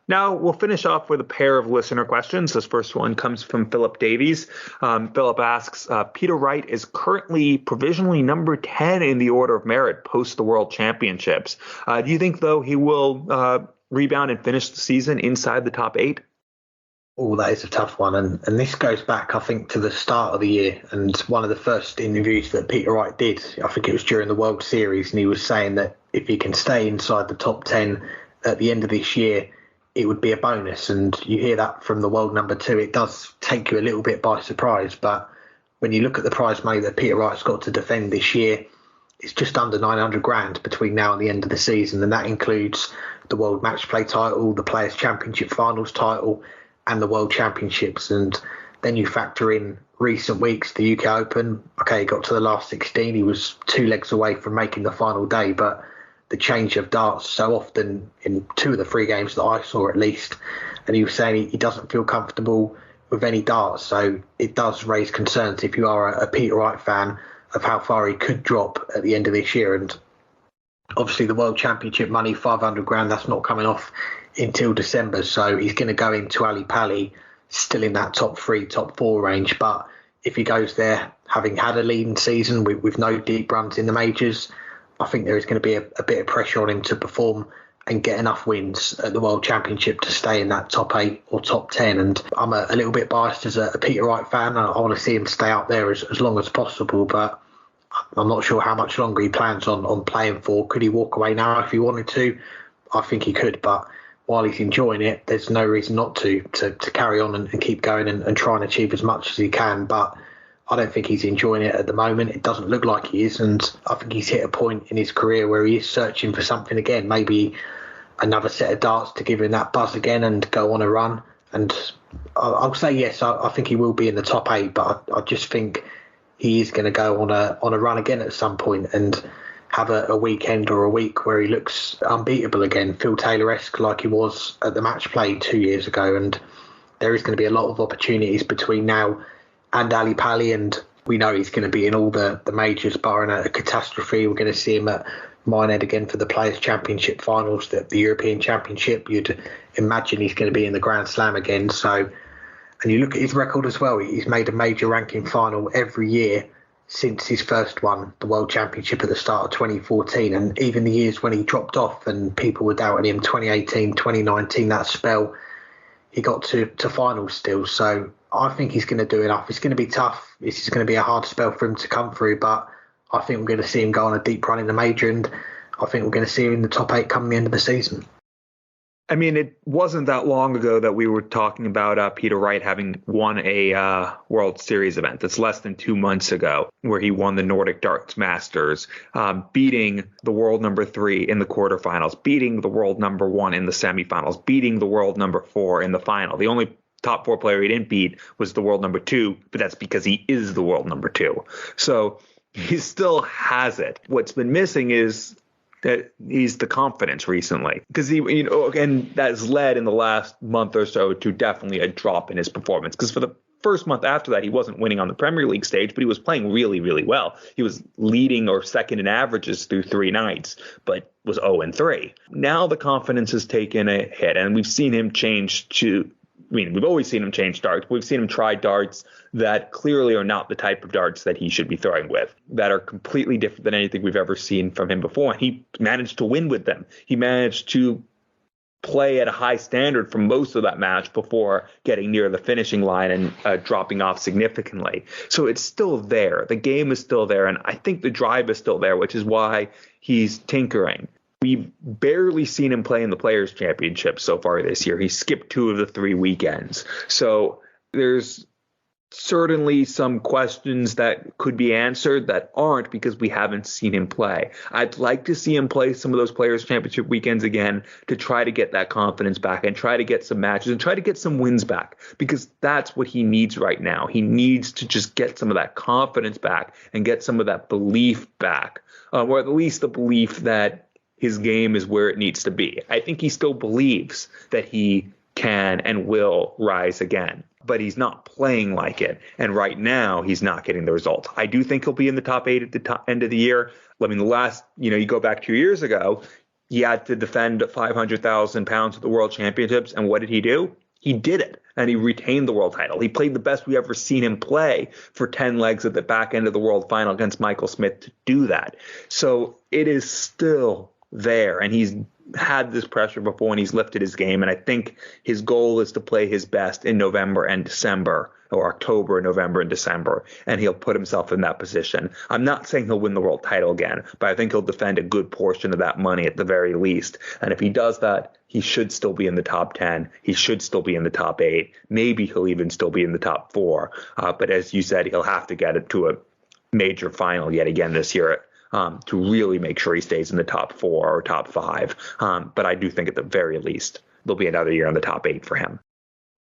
Now we'll finish off with a pair of listener questions. This first one comes from Philip Davies. Philip asks, Peter Wright is currently provisionally number 10 in the order of merit post the World Championships. Do you think, though, he will rebound and finish the season inside the top 8? Oh, that is a tough one. And this goes back, I think, to the start of the year. And one of the first interviews that Peter Wright did, I think it was during the World Series, and he was saying that if he can stay inside the top 10 at the end of this year, it would be a bonus. And you hear that from the world number 2. It does take you a little bit by surprise. But when you look at the prize money that Peter Wright's got to defend this year, it's just under 900 grand between now and the end of the season. And that includes the World Match Play title, the Players' Championship Finals title, and the World Championships. And then you factor in recent weeks, the UK Open. Okay, he got to the last 16. He was 2 legs away from making the final day. But the change of darts so often in 2 of the 3 games that I saw at least, and he was saying he doesn't feel comfortable with any darts. So it does raise concerns if you are a Peter Wright fan of how far he could drop at the end of this year. And obviously the World Championship money, 500 grand, that's not coming off until December. So he's going to go into Ali Pali still in that top 3, top 4 range. But if he goes there, having had a leading season with no deep runs in the majors, I think there is going to be a bit of pressure on him to perform and get enough wins at the World Championship to stay in that top 8 or top 10. And I'm a little bit biased as a Peter Wright fan. I want to see him stay up there as long as possible, but I'm not sure how much longer he plans on playing for. Could he walk away now if he wanted to? I think he could, but while he's enjoying it, there's no reason not to carry on and keep going and try and achieve as much as he can. But I don't think he's enjoying it at the moment. It doesn't look like he is. And I think he's hit a point in his career where he is searching for something again, maybe another set of darts to give him that buzz again and go on a run. And I'll say yes, I think he will be in the top 8, but I just think he is going to go on a run again at some point and have a weekend or a week where he looks unbeatable again, Phil Taylor-esque like he was at the match play 2 years ago. And there is going to be a lot of opportunities between now and Ali Pali, and we know he's going to be in all the majors barring a catastrophe. We're going to see him at Minehead again for the Players' Championship Finals, the European Championship. You'd imagine he's going to be in the Grand Slam again. So, and you look at his record as well. He's made a major ranking final every year since his first one, the World Championship at the start of 2014. And even the years when he dropped off and people were doubting him, 2018, 2019, that spell, he got to finals still. So I think he's going to do enough. It's going to be tough. This is going to be a hard spell for him to come through, but I think we're going to see him go on a deep run in the major, and I think we're going to see him in the top 8 come the end of the season. I mean, it wasn't that long ago that we were talking about Peter Wright having won a World Series event. That's less than 2 months ago, where he won the Nordic Darts Masters, beating the world number 3 in the quarterfinals, beating the world number 1 in the semifinals, beating the world number 4 in the final. The only top 4 player he didn't beat was the world number 2, but that's because he is the world number 2. So he still has it. What's been missing is that he's the confidence recently, because and that has led in the last month or so to definitely a drop in his performance. Because for the first month after that, he wasn't winning on the Premier League stage, but he was playing really, really well. He was leading or second in averages through 3 nights, but was 0-3. Now the confidence has taken a hit, and we've seen him change to. I mean, we've always seen him change darts. We've seen him try darts that clearly are not the type of darts that he should be throwing with, that are completely different than anything we've ever seen from him before. And he managed to win with them. He managed to play at a high standard for most of that match before getting near the finishing line and dropping off significantly. So it's still there. The game is still there. And I think the drive is still there, which is why he's tinkering. We've barely seen him play in the Players' Championship so far this year. He skipped 2 of the 3 weekends. So there's certainly some questions that could be answered that aren't, because we haven't seen him play. I'd like to see him play some of those Players' Championship weekends again to try to get that confidence back and try to get some matches and try to get some wins back, because that's what he needs right now. He needs to just get some of that confidence back and get some of that belief back, or at least the belief that his game is where it needs to be. I think he still believes that he can and will rise again, but he's not playing like it. And right now, he's not getting the results. I do think he'll be in the top 8 at the end of the year. I mean, you go back 2 years ago, he had to defend 500,000 pounds at the World Championships. And what did he do? He did it, and he retained the world title. He played the best we ever seen him play for 10 legs at the back end of the world final against Michael Smith to do that. So it is still there, and he's had this pressure before, and he's lifted his game. And I think his goal is to play his best in November and December, or October, November, and December, and he'll put himself in that position. I'm not saying he'll win the world title again, but I think he'll defend a good portion of that money at the very least. And if he does that, he should still be in the top 10. He should still be in the top 8. Maybe he'll even still be in the top 4. But as you said, he'll have to get it to a major final yet again this year to really make sure he stays in the top 4 or top 5. But I do think at the very least, there'll be another year in the top 8 for him.